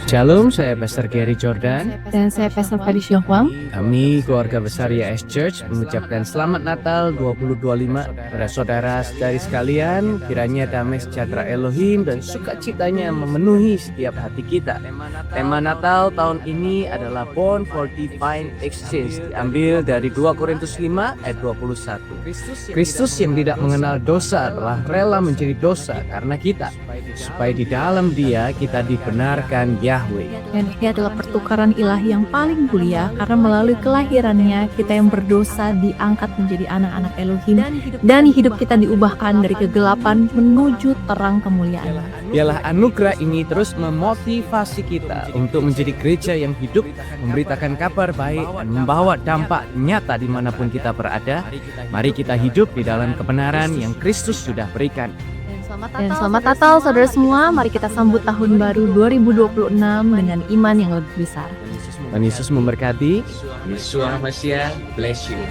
Shalom, saya Pastor Gary Jordan. Dan saya Pastor Felicia Huang. Kami keluarga besar YS Church mengucapkan Selamat Natal 2025 kepada saudara-saudari sekalian. Kiranya damai sejahtera Elohim dan sukacitanya memenuhi setiap hati kita. Tema Natal tahun ini adalah Born for Divine Exchange, diambil dari 2 Korintus 5 ayat 21. Kristus yang tidak mengenal dosa telah rela menjadi dosa karena kita, supaya di dalam Dia kita dibenarkan Yahweh. Dan ini adalah pertukaran ilahi yang paling mulia, karena melalui kelahirannya kita yang berdosa diangkat menjadi anak-anak Elohim, dan hidup kita diubahkan dari kegelapan menuju terang kemuliaan. Biarlah anugerah ini terus memotivasi kita untuk menjadi gereja yang hidup, memberitakan kabar baik dan membawa dampak nyata dimanapun kita berada. Mari kita hidup di dalam kebenaran yang Kristus sudah berikan. Dan selamat Natal saudara semua. Mari kita sambut tahun baru 2026 dengan iman yang lebih besar. Tuhan Yesus memberkati. Yeshua Masiah bless you.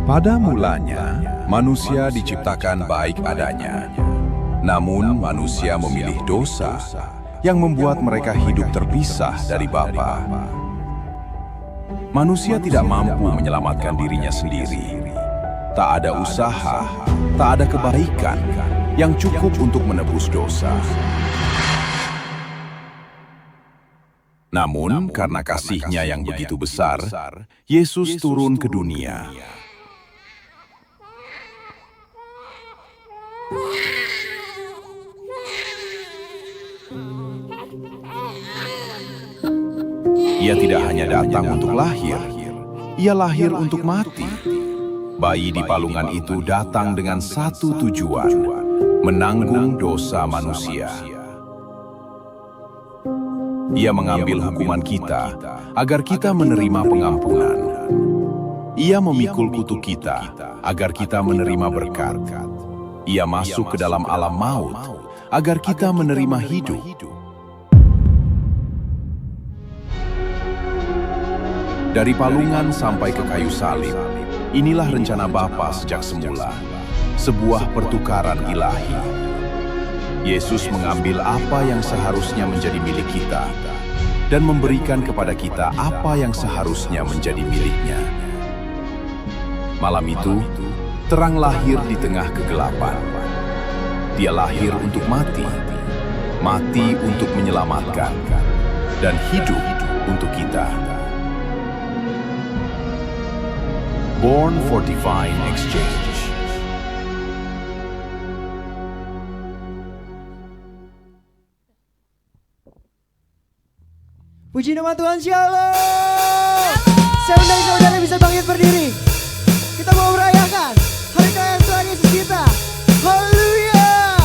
Pada mulanya, manusia diciptakan baik adanya. Namun manusia memilih dosa yang membuat mereka hidup terpisah dari Bapa. Manusia tidak mampu menyelamatkan dirinya sendiri. Tak ada usaha, tak ada kebaikan yang cukup untuk menebus dosa. Namun karena kasih-Nya yang begitu besar, Yesus turun ke dunia. Ia tidak hanya datang untuk lahir, Ia lahir untuk mati. Bayi di palungan itu datang dengan satu tujuan, menanggung dosa manusia. Ia mengambil hukuman kita agar kita menerima pengampunan. Ia memikul kutuk kita agar kita menerima berkat. Ia masuk ke dalam alam maut agar kita menerima hidup. Dari palungan sampai ke kayu salib, inilah rencana Bapa sejak semula, sebuah pertukaran ilahi. Yesus mengambil apa yang seharusnya menjadi milik kita dan memberikan kepada kita apa yang seharusnya menjadi miliknya. Malam itu, terang lahir di tengah kegelapan. Dia lahir untuk mati, mati untuk menyelamatkan, dan hidup untuk kita. Born for Divine Exchange. Puji nama Tuhan, Shalom. Saya undang saudara bisa bangkit berdiri. Kita mau merayakan hari kaya Tuhan Yesus kita. Haleluya.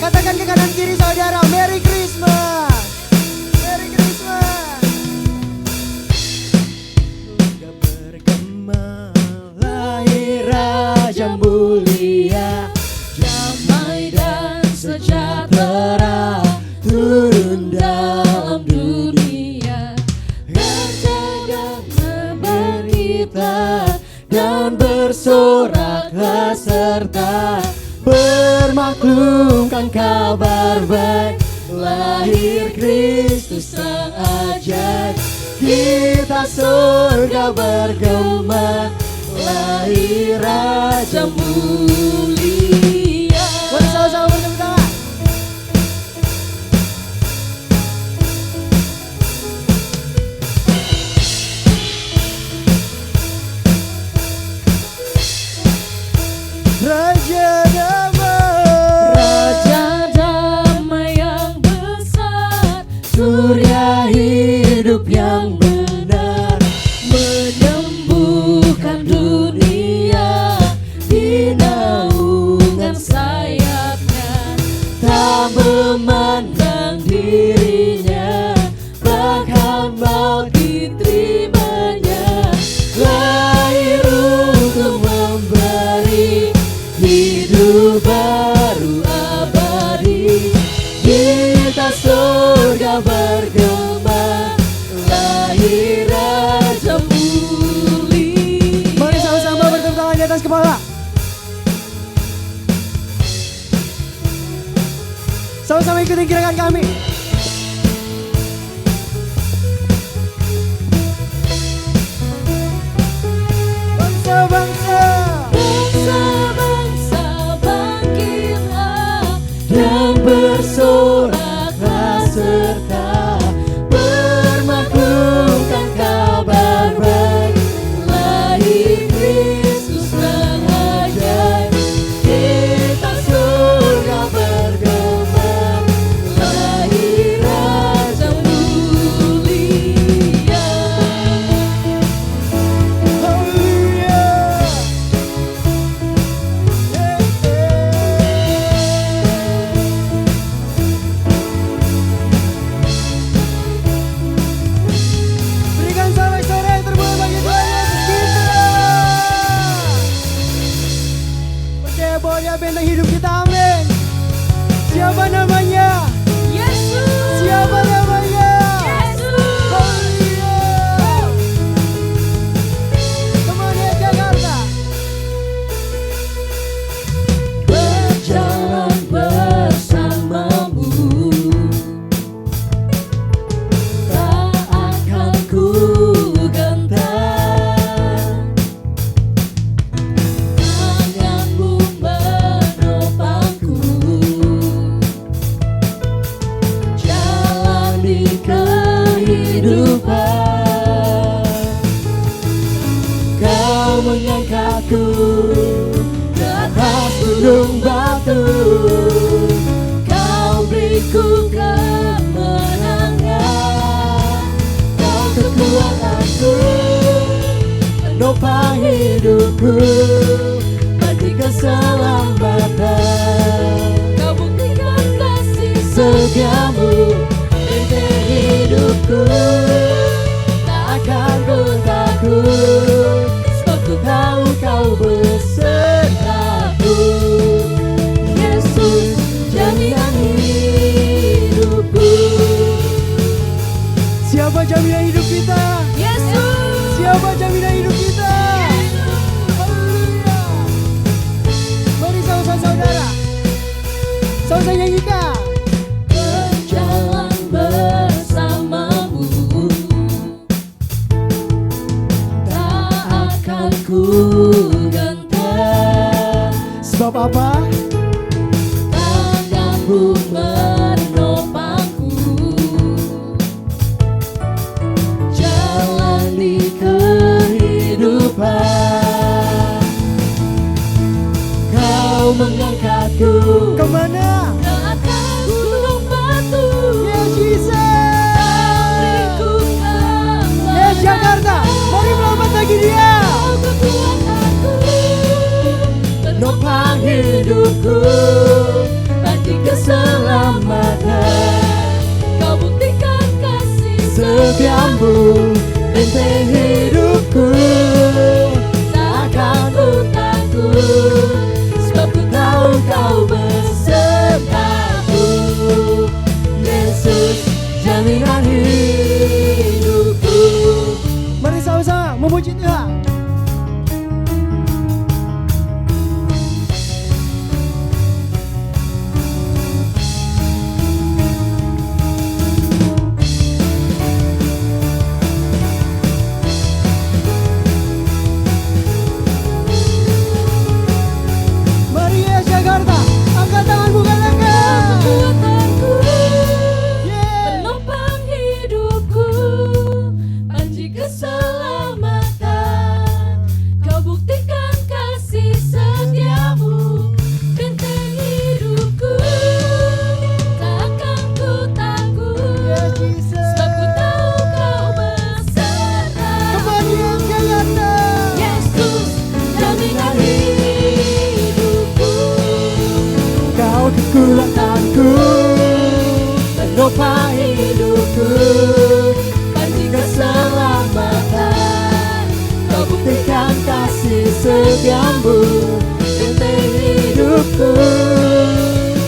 Katakan ke kanan kiri saudara, Merry Christmas. Merry Christmas. Surga bergema, lahir Raja mulia, damai dan sejahtera turun dalam dunia. Berjaga berita dan bersoraklah serta bermaklumkan kabar baik, lahir Kristus sang ajaib. Kita surga bergema, lahir Raja mulia. Mari sama-sama bertepuk tangan. Raja damai yang besar, surya hidup yang benar, menyembuhkan dunia di naungan sayapnya. tinggikan kami. Bangsa-bangsa, Bangsa-bangsa bangkitlah dan bersoraklah serta bermaklumkan kabar baik, lahir Kristus yang ajaib, kita surga bergema, lahir Raja mulia. haleluya. Berikan sorak-sorai yang terbuka bagi Tuhan Yesus kita. Percaya bahwa Dia benteng hidup kita, amin. Siapa namanya? Yesus. Siapa namanya? Yesus. Haleluya. Kemudian Jakarta. Berjalan bersamamu, tak akan ku gentar. Tanganmu menopangku, jalani kehidupan. Kau mengangkatku ke atas gunung batu, kau beriku kemenangan. Kau kekuatanku, penopang hidupku, bagi keselamatan. Kau buktikan kasih setiamu, benteng hidupku, tak akan ku takut, sebab ku tahu kau besertaku. Yesus, jaminan hidupku. Siapa jaminan hidup kita? Yesus. Siapa jaminan hidup kita? Haleluya. Mari sama-sama saudara. Sama-sama nyanyikan. Berjalan bersamamu, tak akan ku gentar. Sebab apa? Tanganmu menopangku, jalani kehidupan. Kau mengangkatku Kemana? ke atas gunung batu, Yes, Jesus. beriku kemenangan. Yes, Jakarta. Mari melamat bagi Dia. Kau kekuatanku, penopang hidupku, bagi keselamatan. Kau buktikan kasih setiamu, benteng hidupku, tak akan ku takut, sebab ku tahu kau besertaku. Yesus, jaminan hidupku. Mari sama-sama memuji Tuhan. Mari Yes Jakarta, angkat tangan bukan tangan. Kekuatanku, Yeah. penopang hidupku, panji keselamatan. Kau buktikan kasih setiamu, benteng hidupku, tak akan ku takut, Yes, Jesus. sebab ku tahu kau besertaku. Kemudian Jakarta. Yesus, jaminan hidupku. Kau kekuatanku, Penopang hidupku, panji keselamatan. Kau buktikan kasih setiamu, benteng hidupku,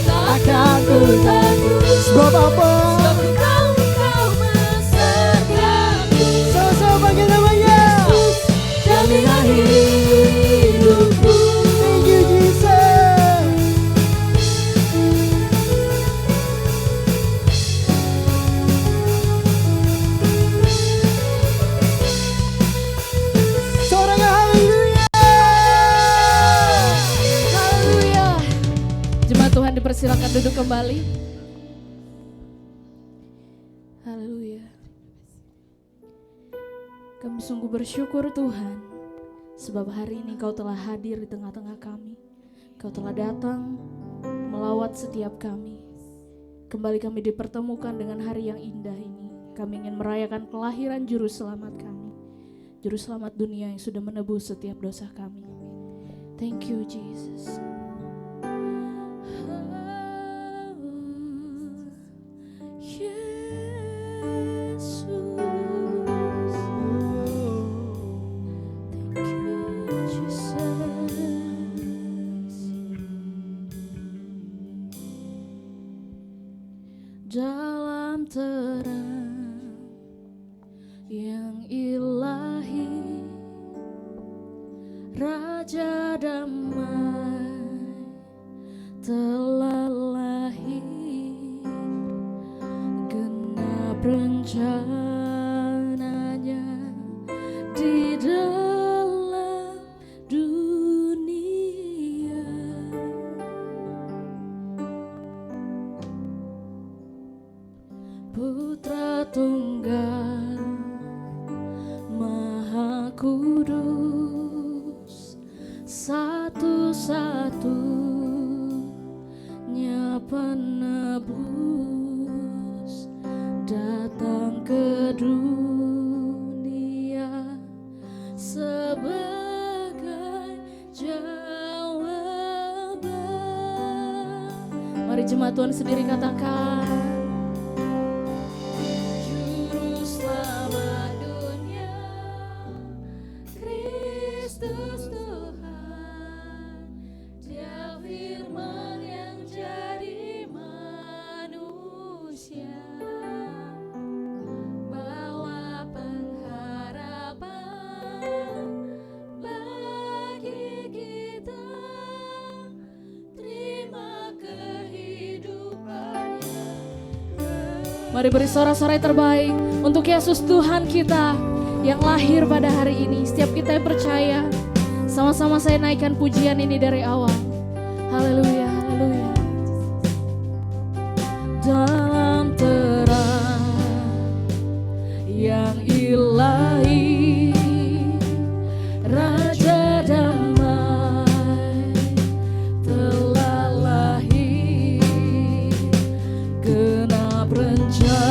tak akan ku takut, sebab apa? sebab ku tahu kau besertaku. Sama-sama panggil namanya. Yesus, jaminan hidupku. Thank you Jesus. silakan duduk kembali. Haleluya. Kami sungguh bersyukur Tuhan, sebab hari ini Kau telah hadir di tengah-tengah kami. Kau telah datang melawat setiap kami. Kembali kami dipertemukan dengan hari yang indah ini. Kami ingin merayakan kelahiran Juru Selamat kami, Juru Selamat dunia yang sudah menebus setiap dosa kami. Thank you Jesus. Dalam terang yang ilahi, Raja damai telah lahir. Genap rencananya di dalam dunia. Putra Tunggal Maha Kudus, satu-satunya penebus, datang ke dunia sebagai jawaban. Mari jemaat Tuhan sendiri katakan, mari beri sorak-sorai terbaik untuk Yesus Tuhan kita yang lahir pada hari ini. Setiap kita yang percaya, sama-sama saya naikkan pujian ini dari awal. Haleluya, haleluya. Dalam terang yang ilahi, Raja damai telah lahir. Genap rencananya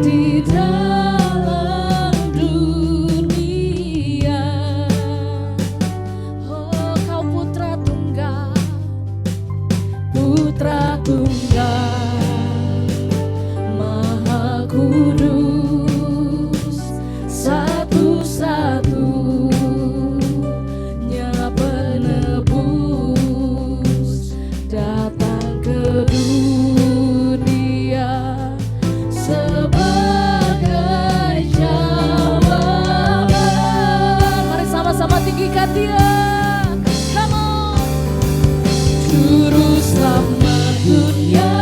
di dalam dunia. Oh, Kau Putra Tunggal, Putra Tunggal Maha Kudus, satu-satunya penebus, datang ke dunia sebagai jawaban. Mari sama-sama tinggikan Dia. Come on. Juru Selamat dunia,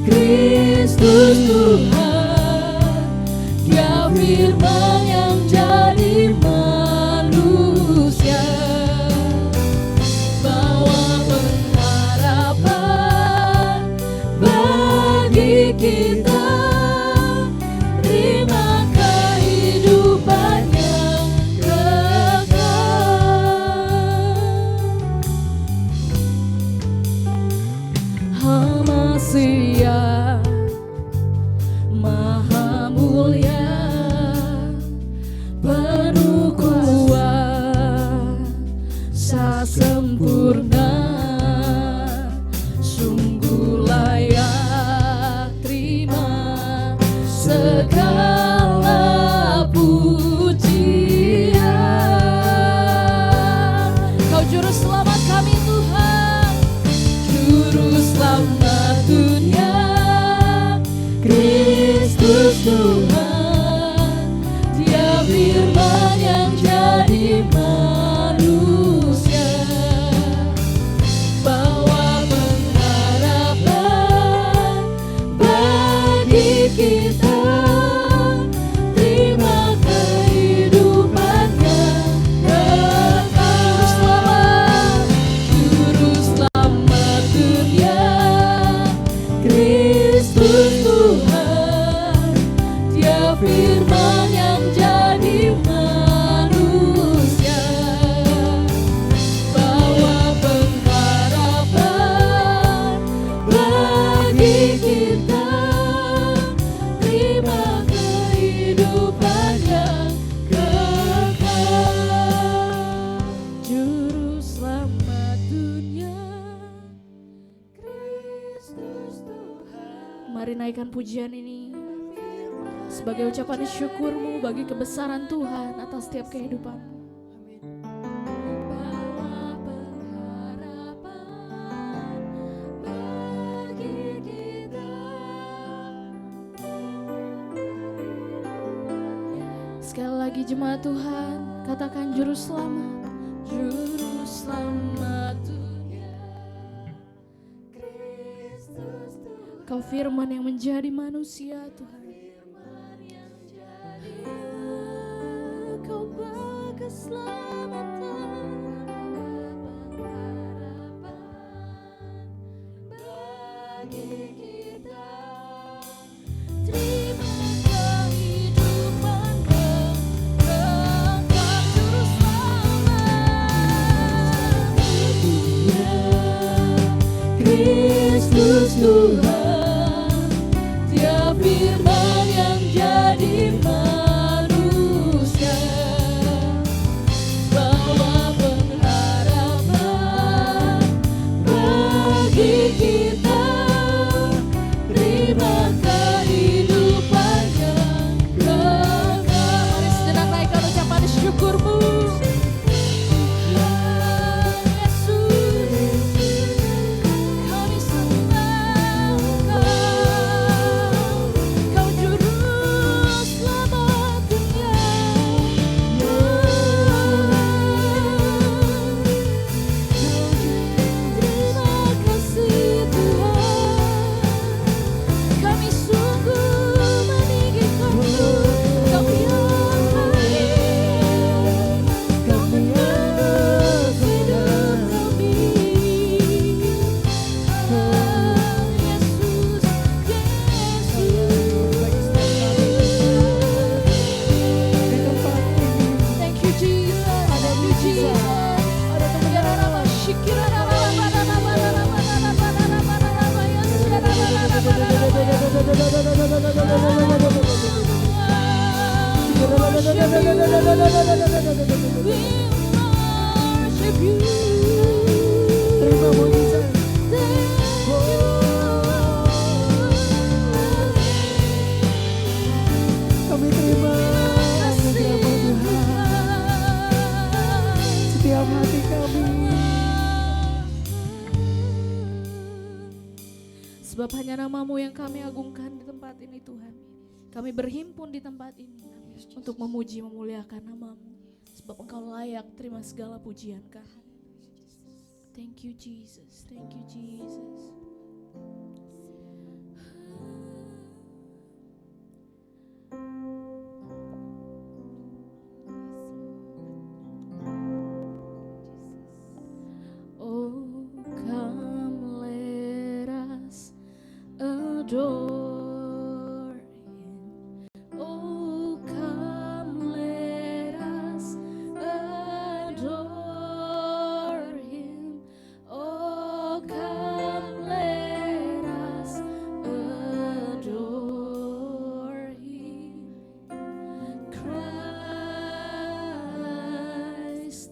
Kristus Tuhan, Dia firman yang jadi manusia, bawa pengharapan bagi kita, terima kehidupan yang kekal. Maha mulia, menaikkan pujian ini sebagai ucapan syukur-Mu bagi kebesaran Tuhan atas setiap kehidupan. Sekali lagi jemaat Tuhan, katakan juru selamat, juru selamat Tuhan, Kristus Tuhan. Kau firman yang menjadi manusia Tuhan. Kau bawa keselamatan, harapan bagi kita. Terima kehidupan Engkau juru selamat dunia, Kristus Tuhan. Tiap firman yang jadi manusia bawa pengharapan bagi kita. Terima kehidupan yang kekal. Mari sejenak naikkan ucapan syukur-Mu. Sebab hanya nama-Mu yang kami agungkan di tempat ini Tuhan. Kami berhimpun di tempat ini untuk memuji memuliakan nama-Mu. Sebab Engkau layak terima segala pujian kami. Thank you Jesus, thank you Jesus. Oh come let us adore Him. Oh come let us adore Him. Oh come let us adore Him. Christ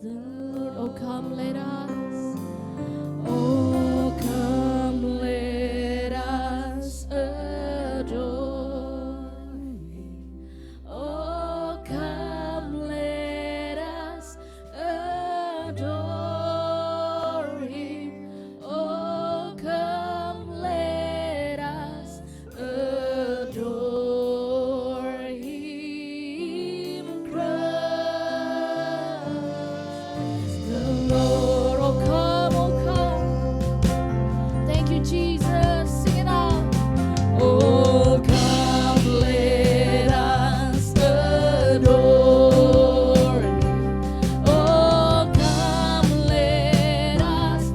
the Lord. Oh come let us. Oh come let us adore Him. Oh come let us adore Him. Oh come let us adore Him. Christ the Lord. Oh come, oh come. Thank you, Jesus. Sing it out. Oh, come, let us adore Him. Oh, come, let us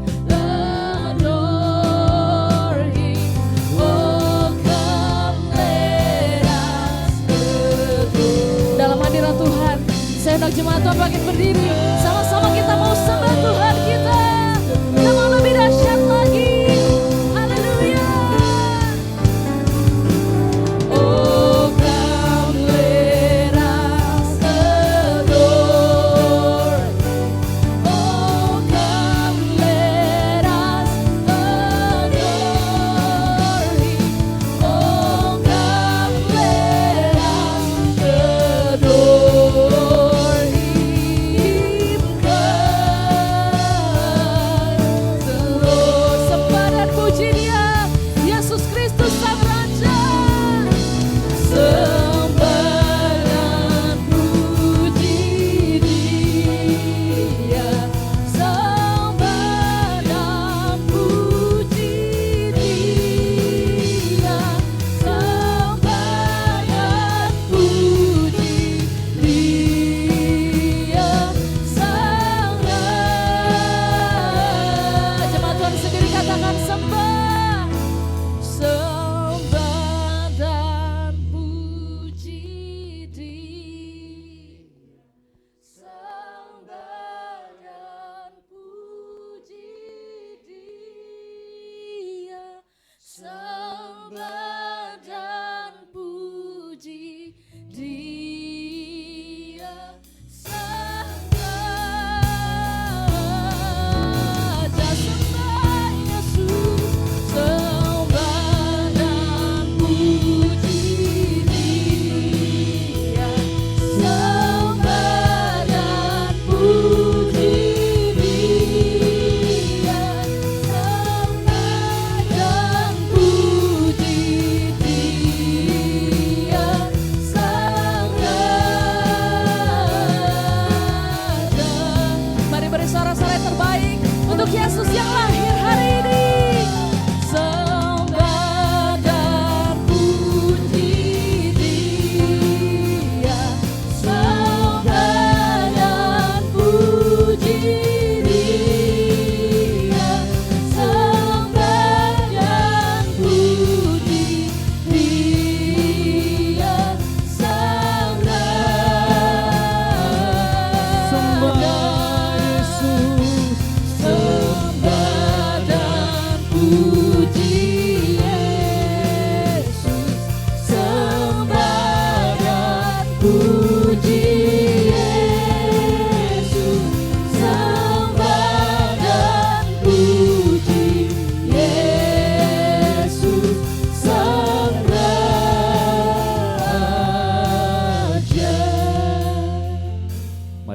adore Him. Oh, come, let us adore. Dalam hadirat Tuhan, saya undang jemaat Tuhan bangkit berdiri. Sama-sama kita mau sembah Tuhan kita. Kita mau lebih dahsyat lagi. Haleluya. Oh come let us adore. Oh come let us adore Him. Oh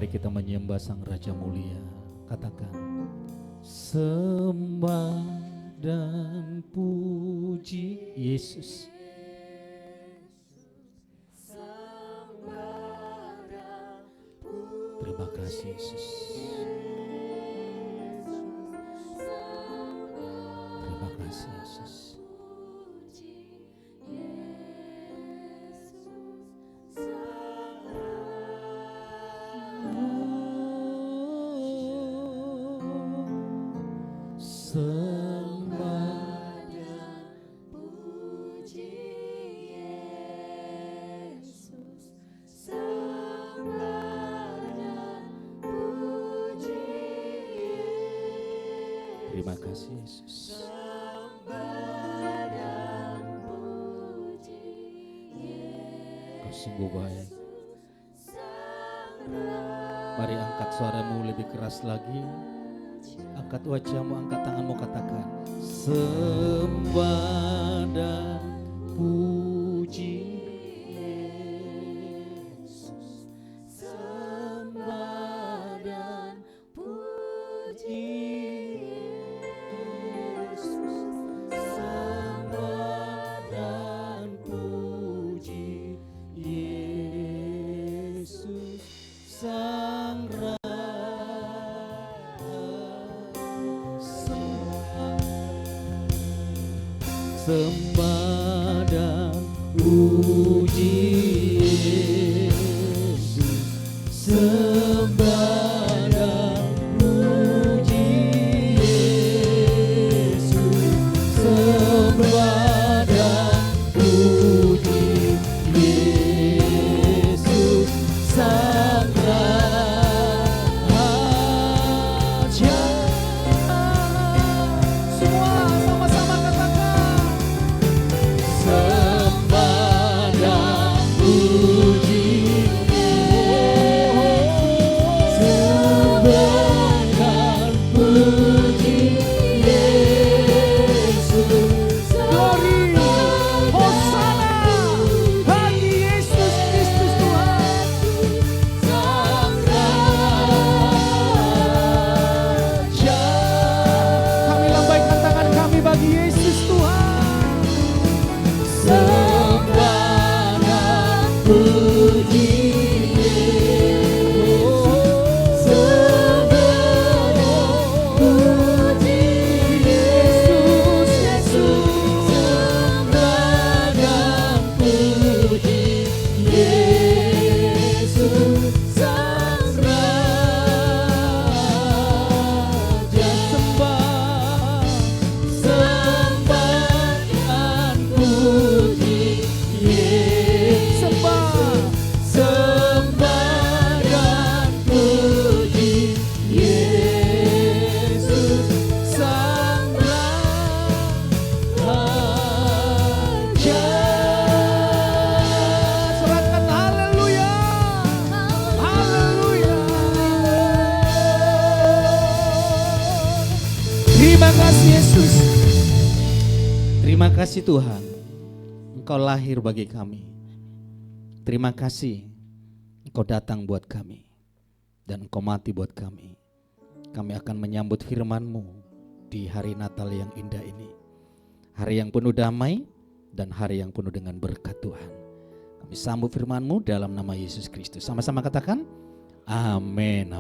kita menyembah Sang Raja Mulia. Katakan, sembah dan puji Yesus. Terima kasih Yesus. Terima kasih Yesus. Sembah dan puji Yesus. Sembah dan puji Yesus. Terima kasih Yesus. Sembah dan puji Yesus. Kau sungguh baik. Mari angkat suaramu lebih keras lagi. Angkat wajahmu, angkat tanganmu, katakan, sembah dan puji Yesus. Sembah dan puji Yesus. Sembah dan puji Yesus. Sang Raja. Sembah dan puji Yesus. Sembah dan puji Yesus. Sembah dan puji Yesus. Sang Raja. Semua sama-sama katakan, sembah dan puji Yesus. Sembah dan puji Yesus. Glory, Hosana bagi Yesus Kristus Tuhan. Sang Raja. Kami lambaikan tangan kami bagi Yesus Tuhan. Sembah dan puji Yesus. Sembah dan puji Yesus. Sembah dan puji Yesus. Sang Raja. Sembah, sembah dan puji Yesus. Sembah, sembah dan puji Yesus. Sang Raja. Sorakan haleluya, haleluya. Terima kasih Yesus. Terima kasih Tuhan, Engkau lahir bagi kami. Terima kasih Engkau datang buat kami dan Engkau mati buat kami. Kami akan menyambut firman-Mu di hari Natal yang indah ini. Hari yang penuh damai dan hari yang penuh dengan berkat Tuhan. Kami sambut firman-Mu dalam nama Yesus Kristus. Sama-sama katakan, amin.